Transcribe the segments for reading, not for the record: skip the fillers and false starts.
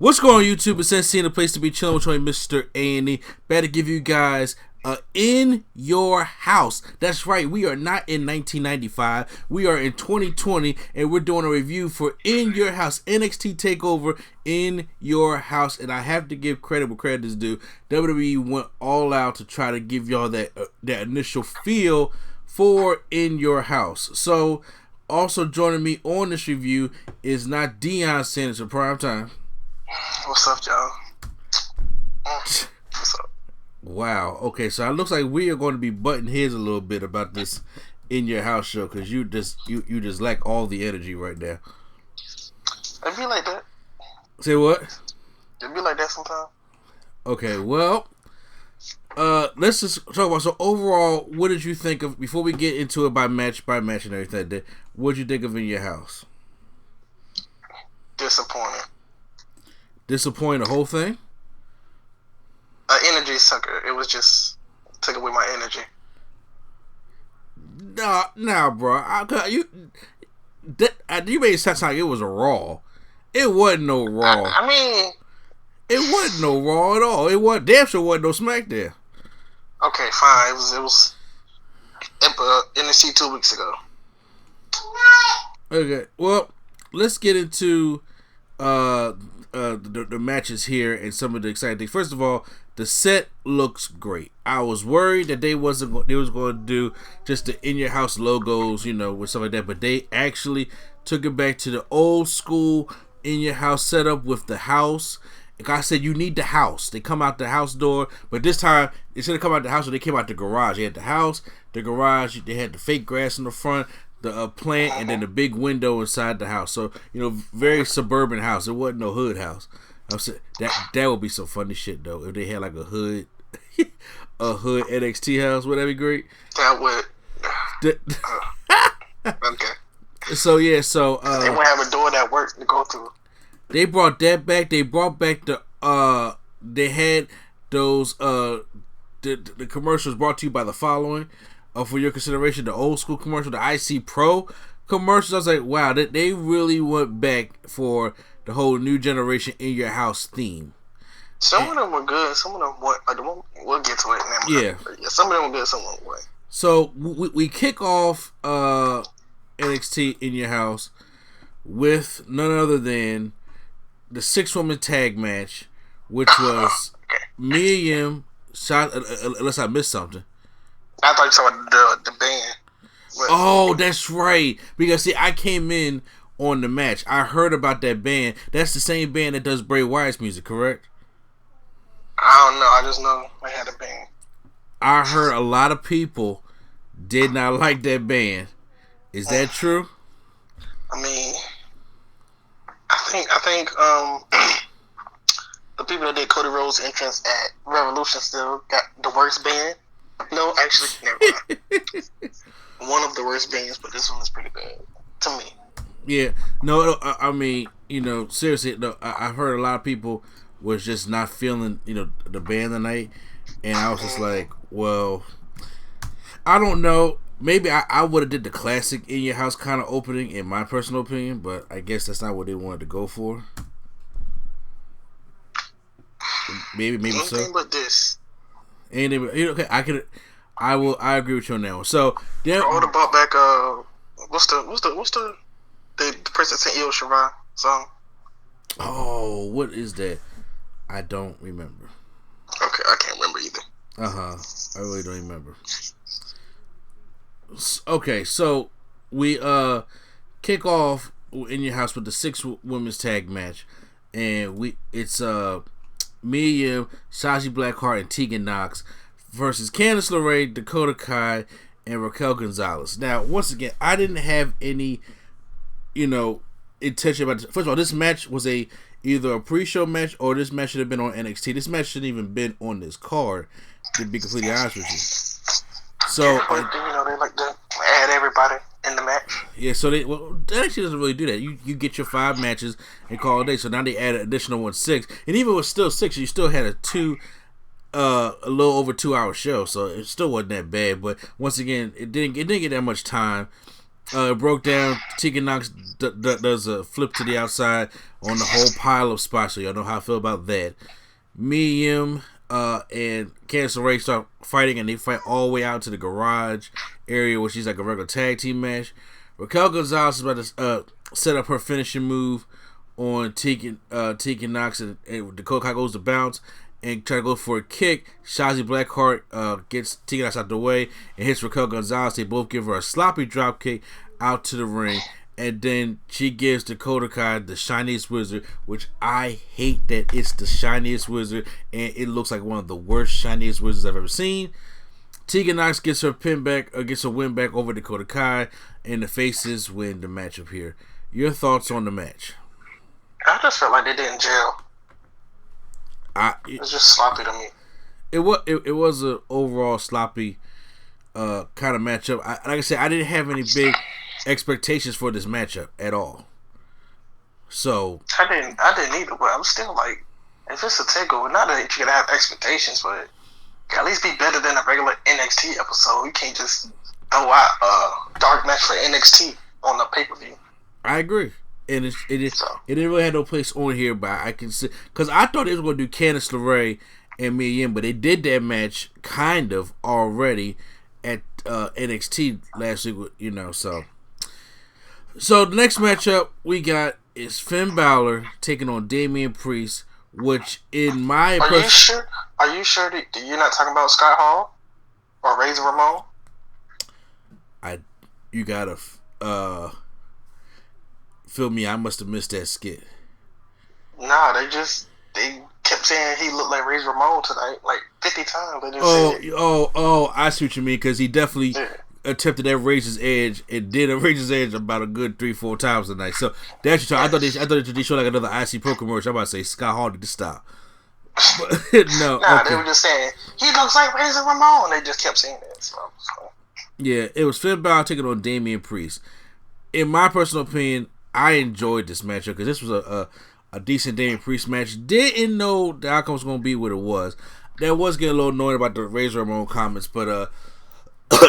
What's going on, YouTube? It's NXT, the place to be chilling with Mr. A&E. Better give you guys In Your House. That's right, we are not in 1995. We are in 2020, and we're doing a review for In Your House, NXT Takeover In Your House. And I have to give credit where credit is due. WWE went all out to try to give y'all that initial feel for In Your House. So, also joining me on this review is not Deion Sanders for prime time. What's up, y'all? What's up? Wow. Okay, so it looks like we are going to be butting heads a little bit about this In Your House show because you just lack all the energy right now. It be like that. Say what? It be like that sometimes. Okay, well, let's just talk about. So overall, what did you think of before we get into it by match and everything? What did you think of In Your House? Disappointing. Disappointing the whole thing? Energy sucker. It was just took away my energy. Nah, bro. You made it sound like it was a Raw. It wasn't no Raw. I mean, it wasn't no Raw at all. It wasn't. Damn sure wasn't no SmackDown. Okay, fine. It was NXT 2 weeks ago. Okay, well, let's get into the matches here and some of the exciting things. First of all, the set looks great. I was worried that they was going to do just the In Your House logos, with stuff like that, but they actually took it back to the old school In Your House setup with the house. Like I said, you need the house. They come out the house door, but this time instead of coming out the house, they came out the garage. They had the house, the garage. They had the fake grass in the front, the plant, and then the big window inside the house. So very suburban house. It wasn't no hood house. I said that would be some funny shit though if they had like a hood NXT house. Would that be great? That would. Okay. So yeah, they won't have a door that works to go through. They brought that back. They brought back they had those the commercials brought to you by the following. For your consideration, the old school commercial, the IC Pro commercials. I was like, wow, they really went back for the whole new generation In Your House theme. Some of them were good. Some of them weren't. We'll get to it now. Yeah. Some of them were good. Some of them weren't. So we kick off NXT In Your House with none other than the 6-woman tag match, which was Mia Yim. Unless I missed something. I thought you saw the band. Oh, that's right. Because see, I came in on the match. I heard about that band. That's the same band that does Bray Wyatt's music, correct? I don't know. I just know they had a band. I heard a lot of people did not like that band. Is that true? I mean, I think the people that did Cody Rhodes' entrance at Revolution still got the worst band. No, actually, never mind. One of the worst bands, but this one is pretty bad to me. Yeah, no, I mean, seriously, no, I've heard a lot of people was just not feeling, the band tonight, and I was just like, well, I don't know. Maybe I would have did the classic In Your House kind of opening, in my personal opinion, but I guess that's not what they wanted to go for. Maybe anything so. But this. Anything, okay, I agree with you on that one. So, I would have brought back what's the person sent Io Shirai song? Oh, what is that? I don't remember. Okay, I can't remember either. I really don't remember. Okay, so we kick off In Your House with the 6-women's tag match, and it's Mia Yim, Shotzi Blackheart, and Tegan Nox versus Candice LeRae, Dakota Kai, and Raquel Gonzalez. Now, once again, I didn't have any, intention about this. First of all, this match was either a pre-show match or this match should have been on NXT. This match shouldn't even been on this card, to be completely honest with you. So, they like to add everybody in the match. Yeah, so that actually doesn't really do that. You get your 5 matches and call it a day. So now they add an additional 6, and even if it was still 6, you still had a little over 2-hour show. So it still wasn't that bad. But once again, it didn't get that much time. Broke down. Tegan Knox does a flip to the outside on the whole pile of spots. So y'all know how I feel about that. Miriam and Candice LeRae start fighting, and they fight all the way out to the garage area, where she's like a regular tag team match. Raquel Gonzalez is about to set up her finishing move on Tegan Knox, and Dakota Kai goes to bounce and try to go for a kick. Shotzi Blackheart gets Tegan Knox out the way and hits Raquel Gonzalez. They both give her a sloppy drop kick out to the ring, and then she gives Dakota Kai the shiniest wizard, which I hate that it's the shiniest wizard, and it looks like one of the worst shiniest wizards I've ever seen. Tegan Knox gets her win back over Dakota Kai, and the faces win the matchup here. Your thoughts on the match? I just felt like they didn't gel. It was just sloppy to me. It was an overall sloppy kind of matchup. Like I said, I didn't have any big expectations for this matchup at all. So I didn't either. But I'm still like, if it's a takeover, not that you're gonna have expectations, but it can at least be better than a regular NXT episode. You can't just throw out a dark match for NXT on the pay-per-view. I agree. And it didn't really have no place on here, but I can see, because I thought they was going to do Candice LeRae and Mia Yim, but they did that match kind of already at NXT last week, So the next matchup we got is Finn Balor taking on Damian Priest, which in my Are you sure that you're not talking about Scott Hall or Razor Ramon? You gotta feel me, I must have missed that skit. Nah, they kept saying he looked like Razor Ramon tonight, like 50 times. I see what you mean, because he definitely attempted that Razor's Edge and did a Razor's Edge about a good 3-4 times tonight. So that's your I thought they showed like another IC Pro commercial. I'm about to say Scott Hall did to stop. But, no, okay. They were just saying he looks like Razor Ramon. They just kept saying that. So. Yeah, it was Finn Balor taking on Damian Priest. In my personal opinion, I enjoyed this matchup because this was a decent Damian Priest match. Didn't know the outcome was going to be what it was. That was getting a little annoyed about the Razor Ramon comments, but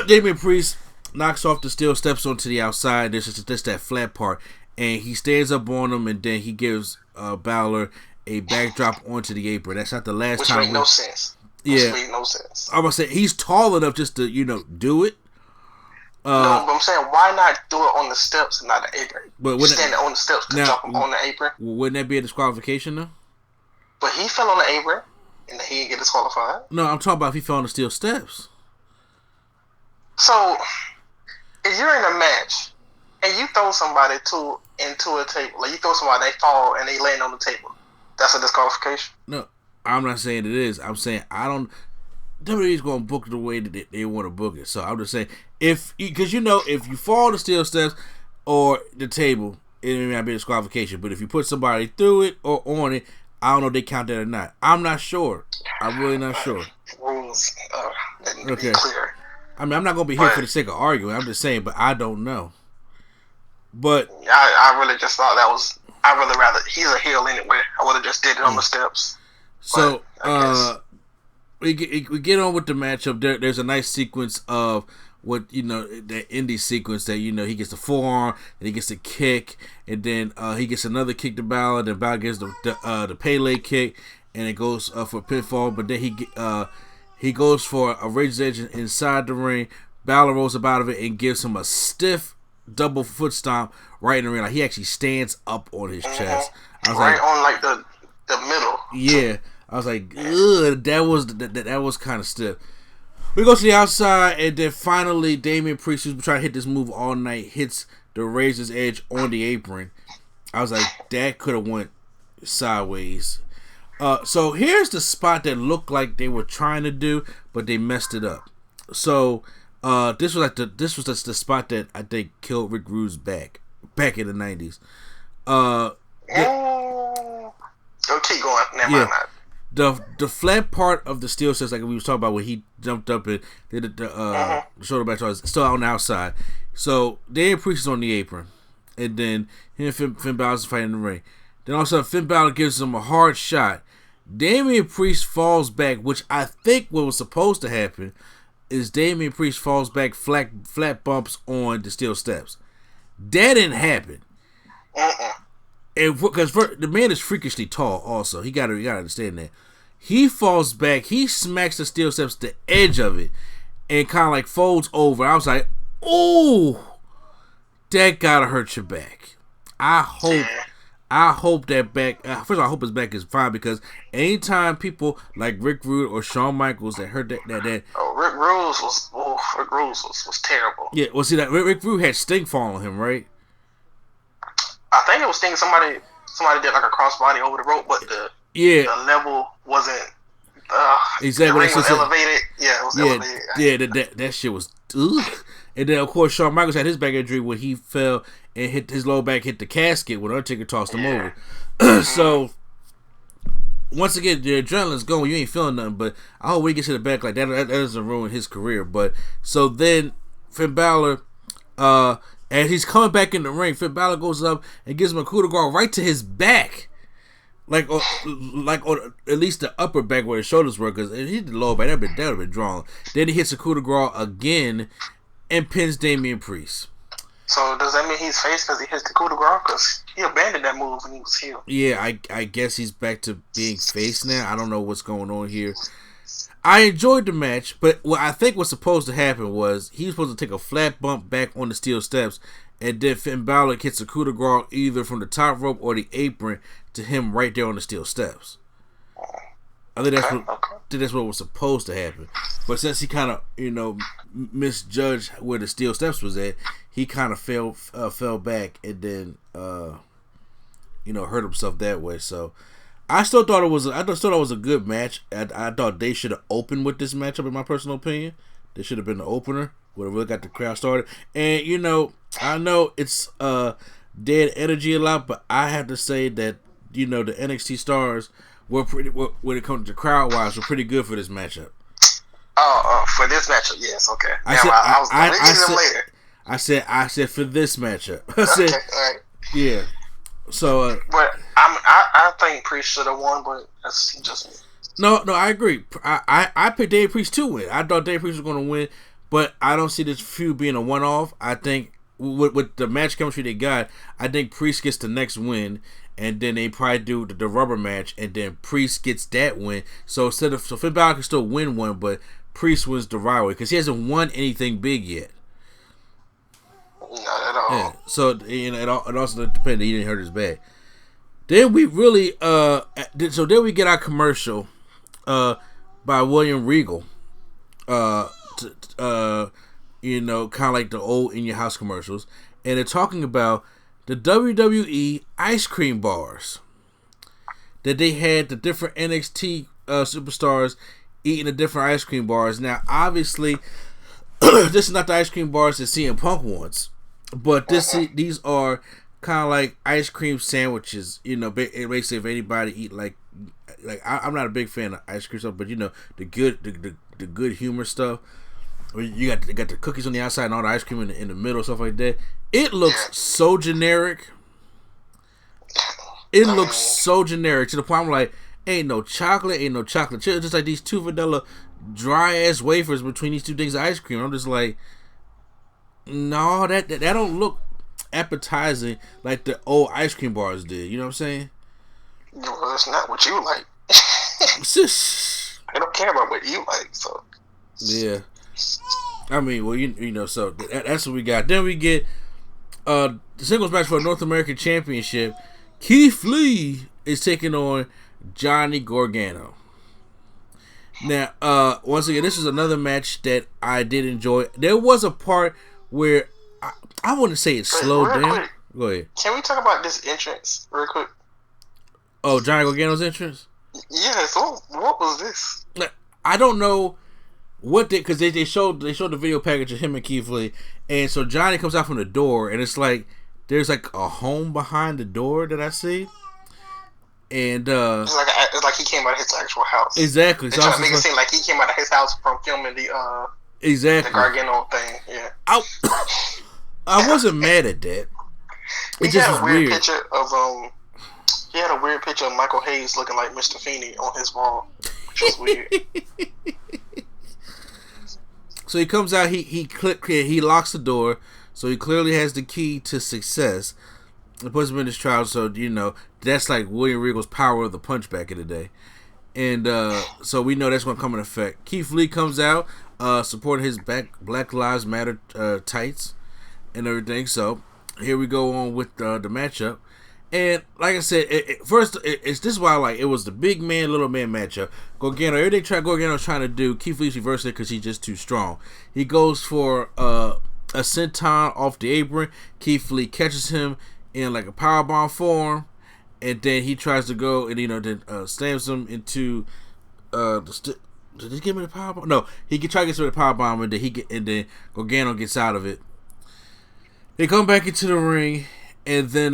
Damian Priest knocks off the steel steps onto the outside. There's just that flat part, and he stands up on him, and then he gives Balor a backdrop onto the apron. That's not the last time. Which made no sense. Yeah, Which made no sense. I was saying he's tall enough just to do it. No, but I'm saying, why not do it on the steps and not the apron? But stand on the steps to jump on the apron. Wouldn't that be a disqualification though? But he fell on the apron and he didn't get disqualified. No, I'm talking about if he fell on the steel steps. So, if you're in a match and you throw somebody into a table, like you throw somebody, they fall and they land on the table, that's a disqualification? No, I'm not saying it is. I'm saying WWE's going to book it the way that they want to book it. So I'm just saying, because if you fall on the steel steps or the table, it may not be a disqualification. But if you put somebody through it or on it, I don't know if they count that or not. I'm not sure. I'm really not sure. Rules that need to be clear. I mean, I'm not going to be here for the sake of arguing. I'm just saying, but I don't know. But I really just thought that was. I really rather he's a heel anyway. I would have just did it on the steps. So we get on with the matchup. There's a nice sequence of what the indie sequence that he gets the forearm, and he gets the kick, and then he gets another kick to Balor. Then Balor gets the Pele kick, and it goes for a pinfall. But then he goes for a Razor's Edge inside the ring. Balor rolls up out of it and gives him a stiff double foot stomp right in the ring. Like he actually stands up on his chest. I was on the middle. Yeah. I was like, ugh, that was kind of stiff. We go to the outside, and then finally Damian Priest, who's been trying to hit this move all night, hits the Razor's Edge on the apron. I was like, that could have went sideways. So here's the spot that looked like they were trying to do, but they messed it up. So this was the spot that I think killed Rick Rude's back in the 90s. Keep going. Never mind. The flat part of the steel steps, like we was talking about when he jumped up and did the shoulder back, is still on the outside. So Damian Priest is on the apron, and then him and Finn Balor's fighting in the ring. Then all of a sudden Finn Balor gives him a hard shot. Damian Priest falls back, which I think what was supposed to happen is Damian Priest falls back, flat bumps on the steel steps. That didn't happen. Uh-uh. And because the man is freakishly tall, also you gotta understand that. He falls back. He smacks the steel steps to the edge of it, and kind of like folds over. I was like, "Oh, that gotta hurt your back." I hope that back. First of all, I hope his back is fine because anytime people like Rick Rude or Shawn Michaels that hurt that. Oh, Rick Rude was terrible. Yeah, well, see that Rick Rude had Sting fall on him, right? I think it was Sting. Somebody did like a crossbody over the rope, but the level wasn't. Exactly. The ring was elevated. Yeah, it was elevated. Yeah, that shit was. Ugh. And then of course Shawn Michaels had his back injury when he fell and hit his lower back, hit the casket when Undertaker tossed him over. So once again, the adrenaline's going. You ain't feeling nothing, but I hope when he gets to the back like that doesn't ruin his career. But so then Finn Balor, and he's coming back in the ring. Finn Balor goes up and gives him a coup de grace right to his back. Like on at least the upper back where his shoulders were, because if he hit the lower back, that would have been drawn. Then he hits a coup de grace again and pins Damian Priest. So does that mean he's face because he hits the coup de grace? Because he abandoned that move when he was heel. Yeah, I guess he's back to being face now. I don't know what's going on here. I enjoyed the match, but what I think was supposed to happen was he was supposed to take a flat bump back on the steel steps, and then Finn Balor hits a coup de grace either from the top rope or the apron to him right there on the steel steps. I think that's what was supposed to happen. But since he kind of, misjudged where the steel steps was at, he kind of fell back and then, hurt himself that way. So I still thought it was a good match. I thought they should have opened with this matchup, in my personal opinion. They should have been the opener. Would have really got the crowd started. And I know it's dead energy a lot, but I have to say that the NXT stars were pretty, when it comes to crowd wise, were pretty good for this matchup. For this matchup, yes, okay. I said for this matchup. I said, okay, all right. Yeah. So, but I think Priest should have won, but that's just me. No, I agree. I picked Damian Priest to win. I thought Damian Priest was going to win, but I don't see this feud being a one-off. I think with the match chemistry they got, I think Priest gets the next win, and then they probably do the rubber match, and then Priest gets that win. So Finn Balor can still win one, but Priest wins the rivalry because he hasn't won anything big yet. Not at all. Yeah. So it also depends that he didn't hurt his back. Then we really then we get our commercial by William Regal. Kind of like the old In Your House commercials, and they're talking about the WWE ice cream bars that they had the different NXT superstars eating the different ice cream bars. Now, obviously, this is not the ice cream bars that CM Punk wants, but these are kind of like ice cream sandwiches. Basically, if anybody eat like I'm not a big fan of ice cream stuff, but the good humor stuff. You got the cookies on the outside and all the ice cream in the middle, stuff like that. It looks so generic. It looks so generic to the point I'm like, ain't no chocolate chip. Just like these two vanilla dry ass wafers between these two things of ice cream. I'm just like, no, that don't look appetizing like the old ice cream bars did. You know what I'm saying? Well, that's not what you like. I don't care about what you like, so. Yeah. I mean, well, so that's what we got. Then we get the singles match for a North American Championship. Keith Lee is taking on Johnny Gargano. Now, once again, this is another match that I did enjoy. There was a part where I wouldn't say it slowed down. Quick, go ahead. Can we talk about this entrance real quick? Oh, Johnny Gargano's entrance? Yeah, so what was this? I don't know what because they showed the video package of him and Keith Lee, and so Johnny comes out from the door, and it's like there's like a home behind the door that I see, and it's like he came out of his actual house. Exactly. They're trying to make it seem like he came out of his house from filming the exactly the Gargano thing. Yeah. I wasn't mad at that. It just was weird. He had a weird picture of Michael Hayes looking like Mr. Feeney on his wall, which was weird. So he comes out, he locks the door. So he clearly has the key to success. It puts him in his trial, so that's like William Regal's power of the punch back in the day. And so we know that's going to come in effect. Keith Lee comes out, supporting his Black Lives Matter tights and everything. So here we go on with the matchup. And like I said, this is why I like it was the big man, little man matchup. Gargano, everything Gargano's trying to do, Keith Lee's reversing it because he's just too strong. He goes for a senton off the apron. Keith Lee catches him in like a powerbomb form, and then he tries to go and then slams him into did he give me the powerbomb? No, he can try to get to the powerbomb, and then Gargano gets out of it. They come back into the ring, and then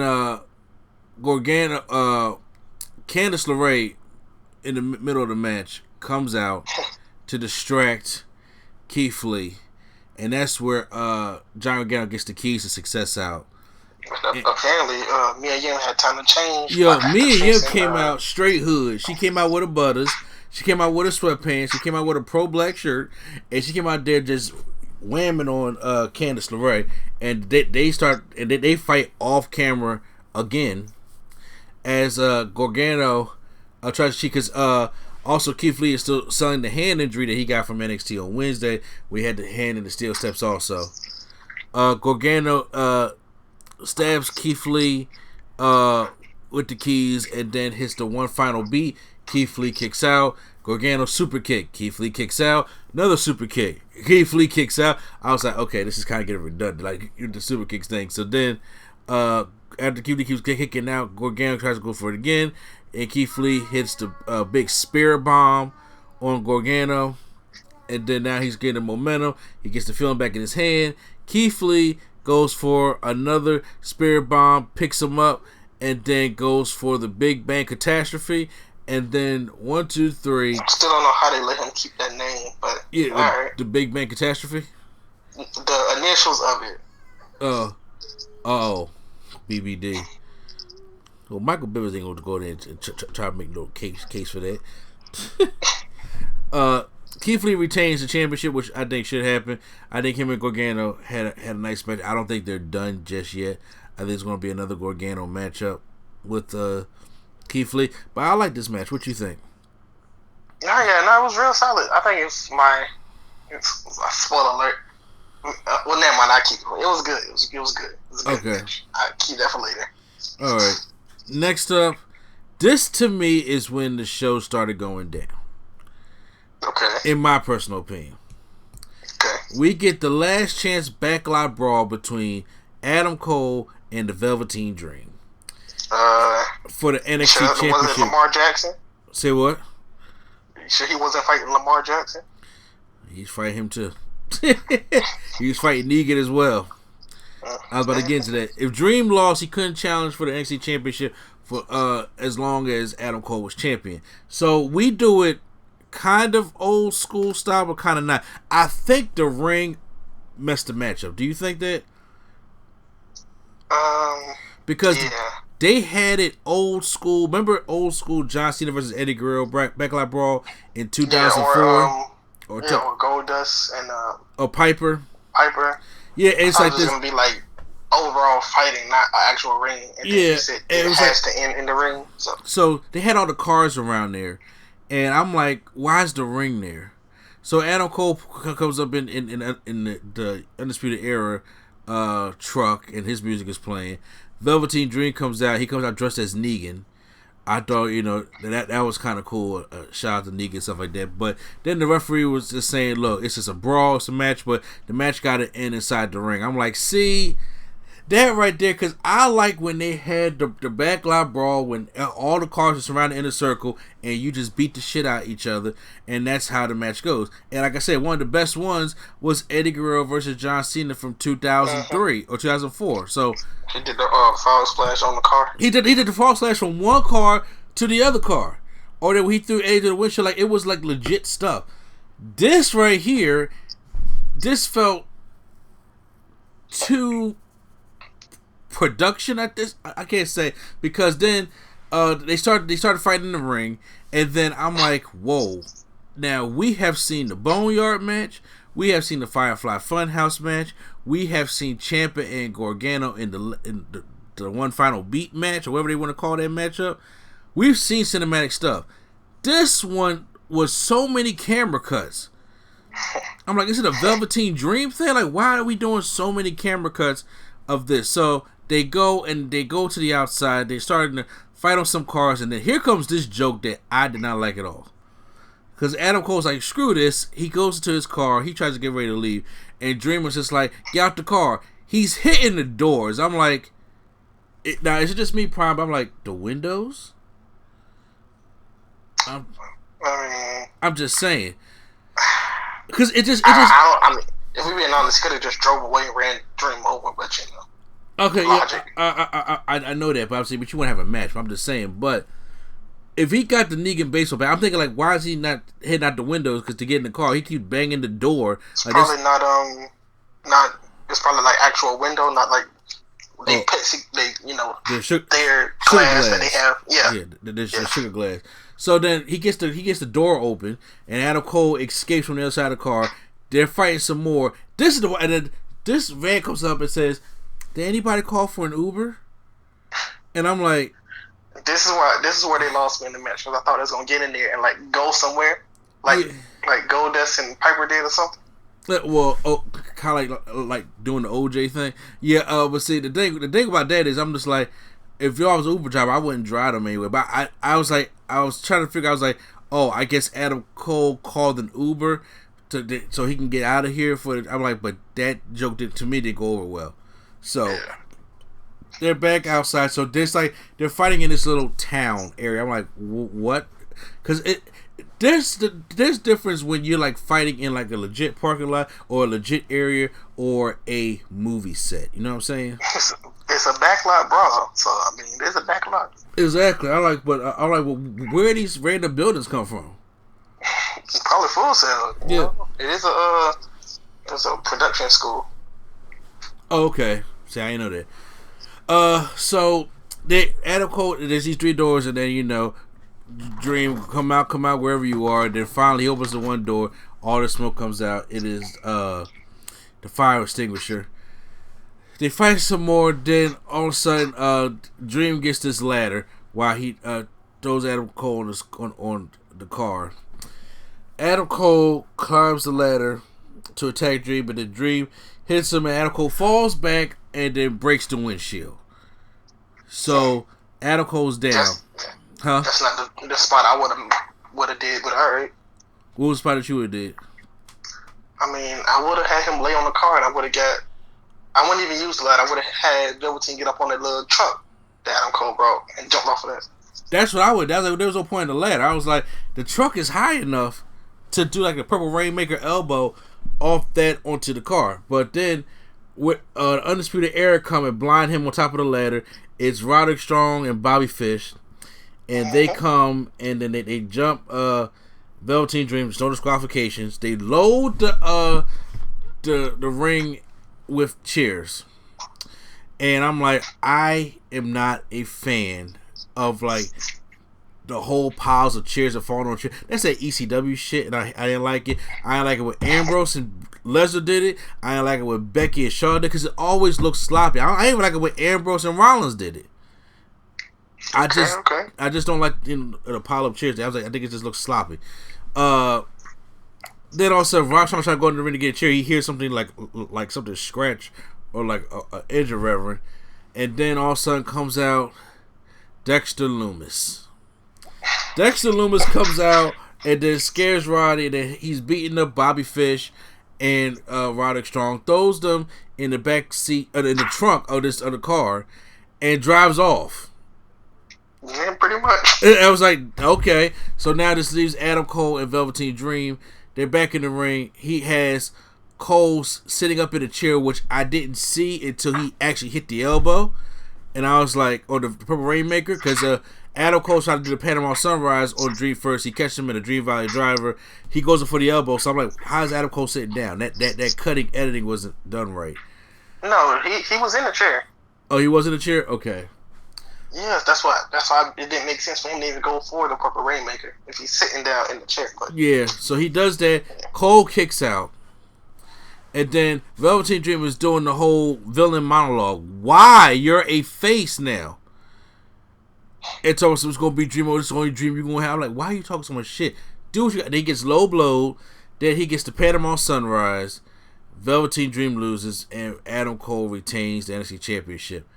Gargano, Candice LeRae in the middle of the match comes out to distract Keith Lee, and that's where John Gargano gets the keys to success out. Apparently, Mia Yim had time to change. Mia Yim came out straight hood. She came out with a butters. She came out with a sweatpants. She came out with a pro black shirt, and she came out there just whamming on Candice LeRae, and they fight off camera again. As Gargano tries to cheat, because also Keith Lee is still selling the hand injury that he got from NXT on Wednesday. We had the hand in the steel steps also. Gargano stabs Keith Lee with the keys and then hits the one final beat. Keith Lee kicks out. Gargano super kick. Keith Lee kicks out. Another super kick. Keith Lee kicks out. I was like, okay, this is kind of getting redundant, like the super kicks thing. So then after Keith Lee keeps kicking out, Gargano tries to go for it again, and Keith Lee hits the big spirit bomb on Gargano, and then now he's getting momentum. He gets the feeling back in his hand. Keith Lee goes for another spirit bomb, picks him up, and then goes for the Big Bang Catastrophe. And then 1, 2, 3. Still don't know how they let him keep that name, but yeah, right. The Big Bang Catastrophe. The initials of it. BBD. Well, Michael Bivens ain't going to go there and try to make no case for that. Keith Lee retains the championship, which I think should happen. I think him and Gargano had a nice match. I don't think they're done just yet. I think it's going to be another Gargano matchup with Keith Lee. But I like this match. What you think? It was real solid. I think it's a spoiler alert. Well, never mind. I keep it. It was good. It was good. It was a good match. I keep that for later. All right. Next up, this to me is when the show started going down. Okay. In my personal opinion. Okay. We get the last chance BACKLOT BRAWL between Adam Cole and the Velveteen Dream. For the NXT Championship. Was it Lamar Jackson? Say what? You sure he wasn't fighting Lamar Jackson? He's fighting him too. He was fighting Negan as well. I was about to get into that. If Dream lost, he couldn't challenge for the NXT Championship for as long as Adam Cole was champion. So we do it kind of old school style, but kind of not. I think the ring messed the matchup. Do you think that? Because they had it old school. Remember old school John Cena versus Eddie Guerrero BACKLOT BRAWL in 2004? Or Goldust and Piper. Yeah, it's like this. It's gonna be like overall fighting, not an actual ring. And yeah, it has to end in the ring. So they had all the cars around there, and I'm like, why is the ring there? So Adam Cole comes up in the Undisputed Era truck, and his music is playing. Velveteen Dream comes out. He comes out dressed as Negan. I thought, that was kind of cool. Shout out to Negan and stuff like that. But then the referee was just saying, look, it's just a brawl, it's a match, but the match got to end inside the ring. I'm like, see, that right there, because I like when they had the BACKLOT BRAWL, when all the cars are surrounded in a circle and you just beat the shit out of each other, and that's how the match goes. And like I said, one of the best ones was Eddie Guerrero versus John Cena from 2003 or 2004. So he did the fall splash on the car. He did the fall splash from one car to the other car, or that he threw Eddie to the windshield. Like, it was like legit stuff. This right here, this felt too production at this. I can't say, because then they started fighting in the ring, and then I'm like, whoa. Now we have seen the Boneyard match, We have seen the Firefly Funhouse match. We have seen Ciampa and Gargano in the one final beat match, or whatever they want to call that matchup. We've seen cinematic stuff. This one was so many camera cuts. I'm like, is it a Velveteen Dream thing? Like, why are we doing so many camera cuts of this? So they go to the outside. They're starting to fight on some cars, and then here comes this joke that I did not like at all. Because Adam Cole's like, screw this. He goes into his car. He tries to get ready to leave. And Dream was just like, get out the car. He's hitting the doors. I'm like, now, is it just me, Prime? I'm like, the windows? I'm just saying. Because it just... I mean, if we being honest, could have just drove away and ran Dream over, but you know. Okay, logic. Yeah, I know that, but you want to have a match. But I'm just saying, but if he got the Negan baseball bat, I'm thinking like, why is he not hitting out the windows? Because to get in the car, he keeps banging the door. It's like, probably not. It's probably like actual window, not like they their glass that they have. Yeah, the sugar glass. So then he gets the door open, and Adam Cole escapes from the other side of the car. They're fighting some more. This is and then this van comes up and says, "Did anybody call for an Uber?" And I'm like, This is where they lost me in the match, because I thought I was gonna get in there and like go somewhere, like Goldust and Piper did or something. Well, kind of like doing the OJ thing. Yeah, but see, the thing about that is, I'm just like, if y'all was an Uber driver, I wouldn't drive them anywhere. But I was trying to figure. I was like, oh, I guess Adam Cole called an Uber so he can get out of here. I'm like, but that joke to me didn't go over well. So. Yeah. They're back outside, so they're fighting in this little town area. I'm like, what? Because there's difference when you're like fighting in like a legit parking lot or a legit area or a movie set. You know what I'm saying? It's a backlot brawl, so I mean, there's a backlot. Exactly. Well, where these random buildings come from? Probably Full Sail. Yeah, know? It's a production school. Oh, okay. See, I didn't know that. So Adam Cole, there's these three doors, and then Dream come out wherever you are. And then finally, he opens the one door. All the smoke comes out. It is the fire extinguisher. They fight some more. Then all of a sudden, Dream gets this ladder while he throws Adam Cole on the car. Adam Cole climbs the ladder to attack Dream, but the Dream hits him, and Adam Cole falls back and then breaks the windshield. So Adam Cole's down. That's not the spot I would have did, but alright. What was the spot that you would have did? I mean, I would have had him lay on the car, and I wouldn't even use the ladder. I would have had Velveteen get up on that little truck that Adam Cole brought and jump off of that. That's what I would. There was no point in the ladder. I was like, the truck is high enough to do like a Purple Rainmaker elbow off that onto the car. But then with Undisputed Era come and blind him on top of the ladder, it's Roderick Strong and Bobby Fish. And they come and then they jump Velveteen Dream, no disqualifications. They load the ring with chairs. And I'm like, I am not a fan of like the whole piles of chairs that fall on chairs. That's that ECW shit, and I didn't like it. I didn't like it when Ambrose and Lesnar did it. I didn't like it when Becky and Shaw did it because it always looks sloppy. I didn't even like it when Ambrose and Rollins did it. I just don't like the pile of chairs. I think it just looks sloppy. Then also Rob trying to go in the ring to get a chair. He hears something like something scratch or like an edge of reverend, and then all of a sudden comes out Dexter Lumis. Dexter Lumis comes out and then scares Roddy, and then he's beating up Bobby Fish and Roderick Strong, throws them in the back seat, in the trunk of the car, and drives off. Yeah, pretty much. I was like, okay. So now this leaves Adam Cole and Velveteen Dream. They're back in the ring. He has Cole sitting up in a chair, which I didn't see until he actually hit the elbow. And I was like, or the Purple Rainmaker, because Adam Cole tried to do the Panama Sunrise on Dream first. He catches him in a Dream Valley Driver. He goes in for the elbow. So I'm like, how is Adam Cole sitting down? That cutting editing wasn't done right. No, he was in the chair. Oh, he was in the chair? Okay. Yes, that's why it didn't make sense for him to even go for the Purple Rainmaker if he's sitting down in the chair. But yeah, so he does that. Cole kicks out. And then Velveteen Dream was doing the whole villain monologue. Why? You're a face now. And told us it was going to be Dream. This is the only dream you're going to have. I'm like, why are you talking so much shit? Do what you got. Then he gets low blowed. Then he gets the Panama Sunrise. Velveteen Dream loses. And Adam Cole retains the NXT Championship.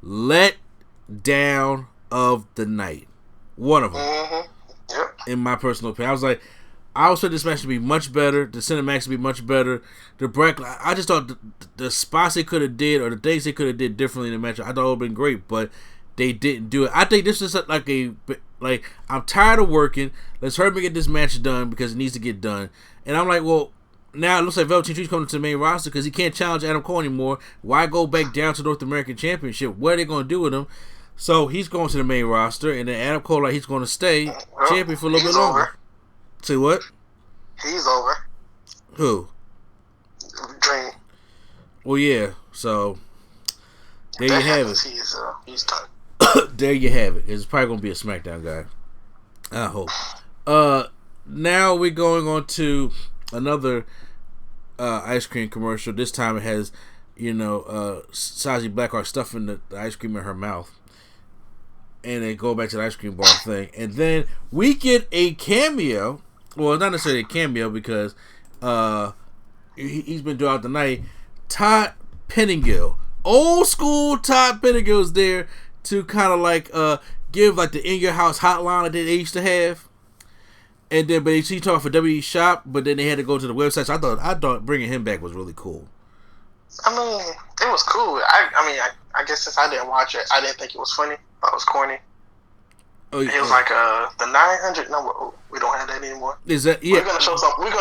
Let down of the night. One of them. Mm-hmm. Yep. In my personal opinion. I was like, I was expecting this match to be much better. The Cinemax to be much better. The BACKLOT, I just thought the spots they could have did or the things they could have did differently in the match, I thought it would have been great, but they didn't do it. I think this is like I'm tired of working. Let's hurry up and get this match done because it needs to get done. And I'm like, well, now it looks like Velveteen Dream's coming to the main roster because he can't challenge Adam Cole anymore. Why go back down to North American Championship? What are they going to do with him? So he's going to the main roster, and then Adam Cole, like, he's going to stay champion for a little bit longer. Over. Say what? He's over. Who? Dream. Well, yeah. So there you have it. He's done. There you have it. It's probably going to be a SmackDown guy. I hope. Now we're going on to another ice cream commercial. This time it has, Saji Blackheart stuffing the ice cream in her mouth. And then go back to the ice cream bar thing. And then we get a cameo. Well, not necessarily a cameo because he's been throughout the night. Todd Pettingill. Old school Todd Pettingill's there to kind of like give like the in your house hotline that they used to have. And then, but he talked for WWE Shop, but then they had to go to the website. So I thought bringing him back was really cool. I mean, it was cool. I guess since I didn't watch it, I didn't think it was funny. I thought it was corny. Oh, yeah. It was like the 900 number. Oh, we don't have that anymore. Is that yeah? We're gonna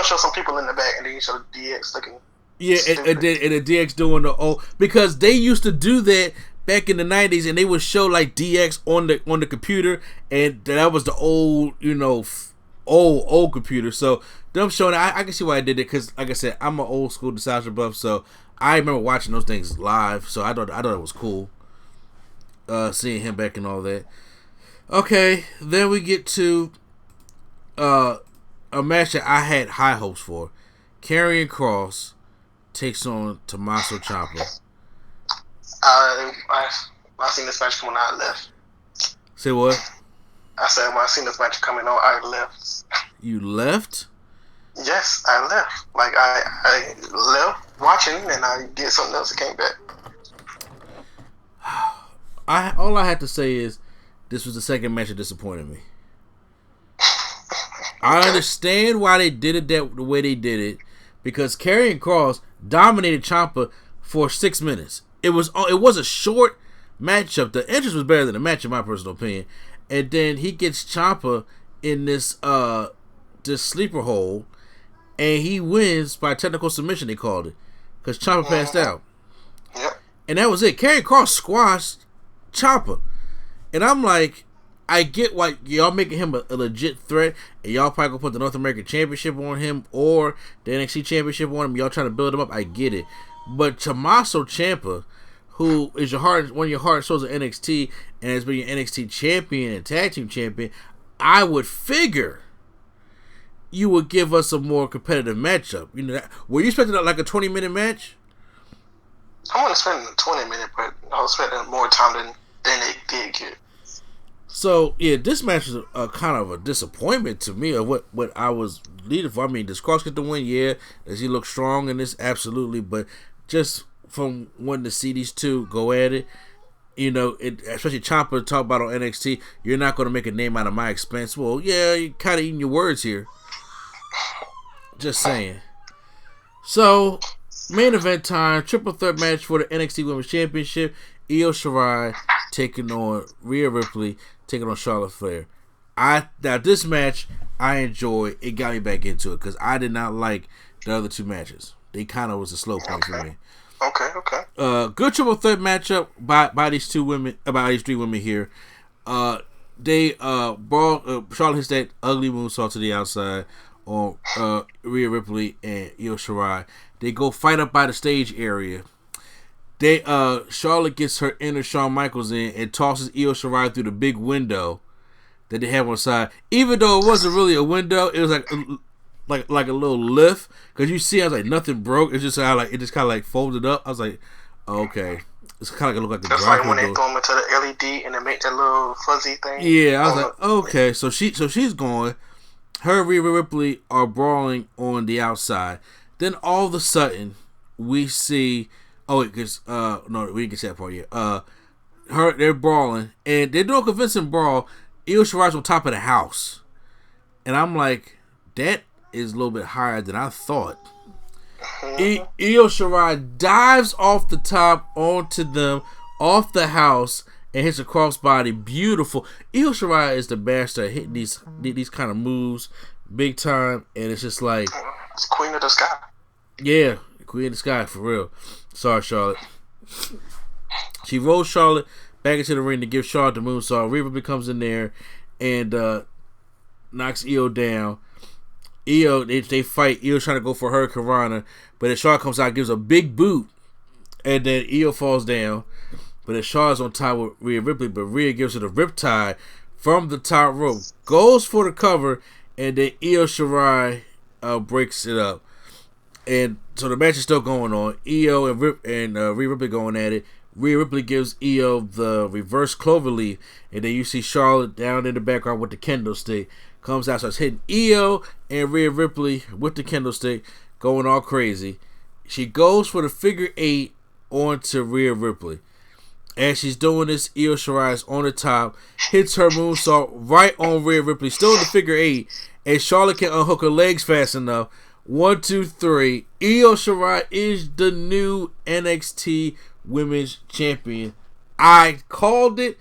show some people in the back, and then you show DX looking. Yeah, and the DX doing the because they used to do that back in the 90s, and they would show like DX on the computer, and that was the old old computer. So them showing I can see why I did it because, like I said, I'm an old school nostalgia buff, so I remember watching those things live. So I thought it was cool, seeing him back and all that. Okay, then we get to a match that I had high hopes for. Karrion Kross takes on Tommaso Ciampa. I seen this match coming out, I left. Say what? I said when I seen this match coming on, I left. You left? Yes, I left. Like I left watching, and I did something else and came back. All I had to say is this was the second match that disappointed me. I understand why they did it the way they did it, because Karrion Kross dominated Ciampa for 6 minutes. It was a short matchup. The entrance was better than the match, in my personal opinion. And then he gets Ciampa in this sleeper hole, and he wins by technical submission. They called it because Ciampa passed out. Yep. And that was it. Karrion Kross squashed Ciampa. And I'm like, I get why y'all making him a legit threat, and y'all probably gonna put the North American Championship on him or the NXT Championship on him. Y'all trying to build him up. I get it. But Tommaso Ciampa, who is one of your hard souls of NXT and has been your NXT champion and tag team champion, I would figure you would give us a more competitive matchup. Were you expecting like a 20-minute match? I wasn't spending 20 minutes, but I was spending more time than they did get. So yeah, this match was a kind of a disappointment to me of what I was leading for. I mean, does Kross get the win? Yeah. Does he look strong in this? Absolutely. But just from wanting to see these two go at it, especially Ciampa talk about on NXT, you're not going to make a name out of my expense. Well, yeah, you're kind of eating your words here. Just saying. So, main event time, triple threat match for the NXT Women's Championship. Io Shirai taking on Rhea Ripley, taking on Charlotte Flair. Now this match I enjoyed. It got me back into it because I did not like the other two matches. They kind of was a slow point for me. Okay. Good triple threat matchup by these three women here. They brawl. Charlotte hits that ugly moonsault to the outside on Rhea Ripley and Io Shirai. They go fight up by the stage area. Charlotte gets her inner Shawn Michaels in and tosses Io Shirai through the big window that they have on the side. Even though it wasn't really a window, it was like a little lift, because you see, I was like, nothing broke. It's just how like it just kind of like folded up. I was like, oh, okay, it's kind of like look like the That's like when they throw them into the LED and they make that little fuzzy thing. Yeah, I was like, okay, so she's going. Her and Rhea Ripley are brawling on the outside. Then all of a sudden, we see. Oh wait, because no, we didn't get to that part yet. They're brawling and they're doing a convincing brawl. Io Shirai's on top of the house, and I'm like, that is a little bit higher than I thought. Io Shirai dives off the top onto them, off the house, and hits a crossbody. Beautiful. Io Shirai is the master at hitting these kind of moves big time, and it's just like, it's Queen of the Sky. Yeah, Queen of the Sky for real. Sorry, Charlotte. She rolls Charlotte back into the ring to give Charlotte the moonsault. Rhea Ripley comes in there and knocks Io down. Io, they fight. Io's trying to go for her Karana, but then Charlotte comes out, gives a big boot, and then Io falls down. But then Charlotte's on top with Rhea Ripley, but Rhea gives her the riptide from the top rope, goes for the cover, and then Io Shirai breaks it up. And so the match is still going on. Io and Rhea Ripley going at it. Rhea Ripley gives Io the reverse cloverleaf, and then you see Charlotte down in the background with the kendo stick. Comes out, starts hitting Io and Rhea Ripley with the kendo stick, going all crazy. She goes for the figure 8 onto Rhea Ripley. As she's doing this, Io Shirai's on the top, hits her moonsault right on Rhea Ripley, still in the figure 8, and Charlotte can unhook her legs fast enough. 1, 2, 3. Io Shirai is the new NXT Women's Champion. I called it,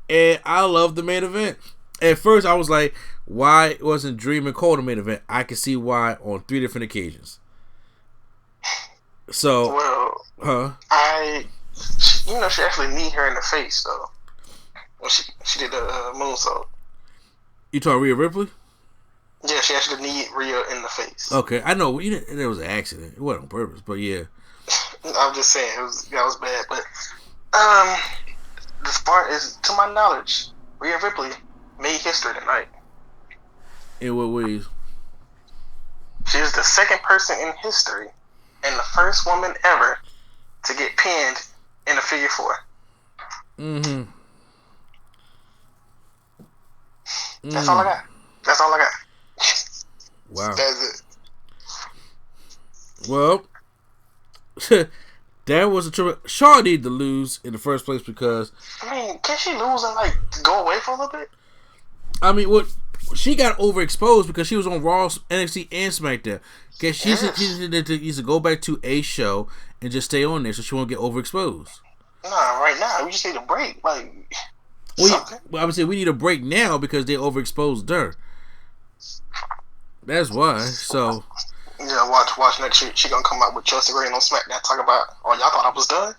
and I love the main event. At first, I was like, why wasn't Dream and Cole the main event? I can see why on 3 different occasions. So, she actually kneed her in the face though when she did the moonsault. You talking Rhea Ripley? Yeah, she actually kneed Rhea in the face. Okay, I know. There was an accident. It wasn't on purpose, but yeah. I'm just saying that was bad. But this part is, to my knowledge, Rhea Ripley made history tonight. In what ways? She is the second person in history and the first woman ever to get pinned in a figure 4. Mm-hmm. That's all I got. That's all I got. Wow. That's it. Well, that was a triple. Shaw needed to lose in the first place because, I mean, can she lose and like go away for a little bit? I mean, what she got overexposed because she was on Raw, NXT, and SmackDown. Okay, she needs to go back to a show and just stay on there so she won't get overexposed. Nah, right now we just need a break. Like, I would say we need a break now because they overexposed her. That's why. So yeah, watch next week. She gonna come out with Chelsea Green on SmackDown talk about, oh, y'all thought I was done.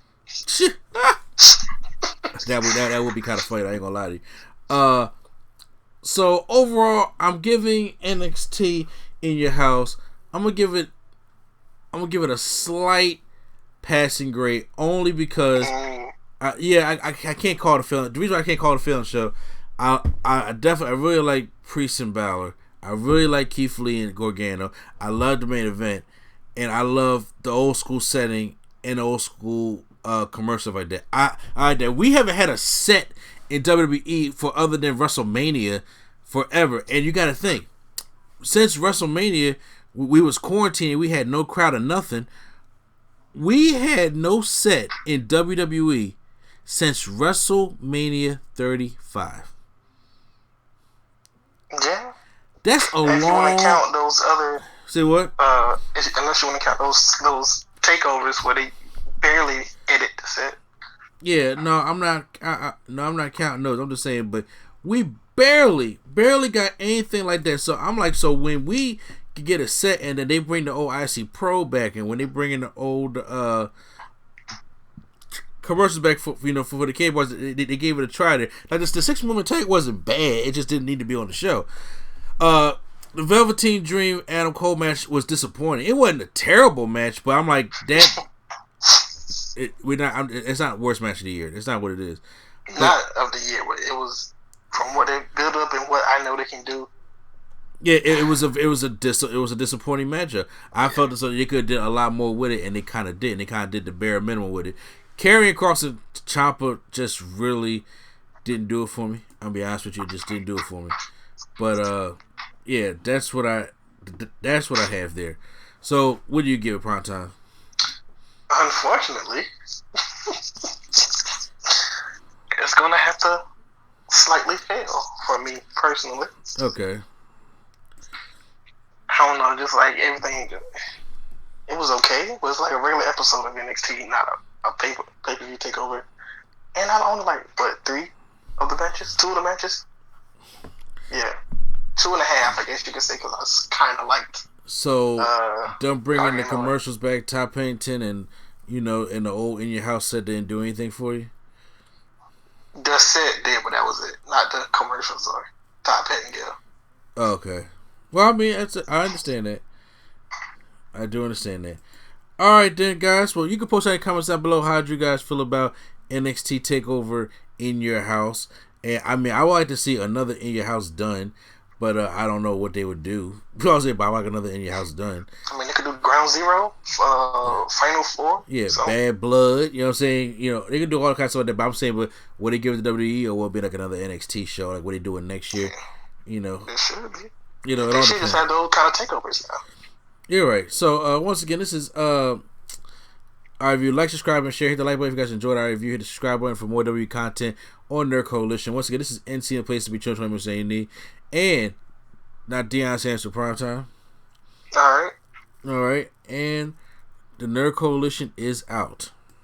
that would be kind of funny. I ain't gonna lie to you. So overall, I'm giving NXT in your house. I'm gonna give it a slight passing grade only because I can't call it a feeling. The reason why I can't call it a feeling show, I really like Priest and Balor. I really like Keith Lee and Gargano. I love the main event, and I love the old school setting and old school commercial like that. We haven't had a set in WWE for other than WrestleMania forever, and you got to think, since WrestleMania we was quarantined, we had no crowd or nothing. We had no set in WWE since WrestleMania 35. Yeah. That's a long. If you want to count those other. Say what? Unless you want to count those takeovers where they barely edit the set. Yeah, no, I'm not. I'm not counting those. I'm just saying, but we barely got anything like that. So I'm like, so when we could get a set, and then they bring the old IC Pro back, and when they bring in the old commercials back for the K-Boys, they gave it a try there. Like the 6-woman tag wasn't bad. It just didn't need to be on the show. The Velveteen Dream Adam Cole match was disappointing. It wasn't a terrible match, but I'm like, that. It's not worst match of the year. It's not what it is. Not of the year. It was from what they built up and what I know they can do. Yeah, it was a disappointing matchup. I felt as though they could have did a lot more with it, and they kind of did. And they kind of did the bare minimum with it. Carrying across the Ciampa just really didn't do it for me. I'll be honest with you, it just didn't do it for me. But yeah, that's what I have there. So, what do you give it, Prime Time? Unfortunately, it's gonna have to slightly fail for me personally. Okay. I don't know, just like everything, it was okay. It was like a regular episode of NXT, not a pay-per-view takeover. And I only like, what, 3 of the matches? 2 of the matches? Yeah. 2.5, I guess you could say, because I was kind of liked. So, don't bring in the Gargano. commercials back, Top Pennington, and, and the old In Your House set didn't do anything for you? The set did, but that was it. Not the commercials or Top Pennington. Okay. Well, I mean, I understand that. I do understand that. All right, then, guys. Well, you can post any comments down below. How do you guys feel about NXT Takeover In Your House? And I mean, I would like to see another In Your House done, but I don't know what they would do. Because I like another In Your House done. I mean, they could do Ground Zero, Final 4. Yeah, so. Bad Blood. You know what I'm saying? They can do all kinds of stuff like that. But I'm saying, but would they give it to WWE, or will it be like another NXT show? Like, what they doing next year? It should be. It all they should just have those kind of takeovers now. You're right. So once again, this is our review. Like, subscribe, and share. Hit the like button if you guys enjoyed our review. Hit the subscribe button for more WWE content on Nerd Coalition. Once again, this is NC, a place to be chosen when you need. And not Deion Sanders for Prime Time. All right. And the Nerd Coalition is out.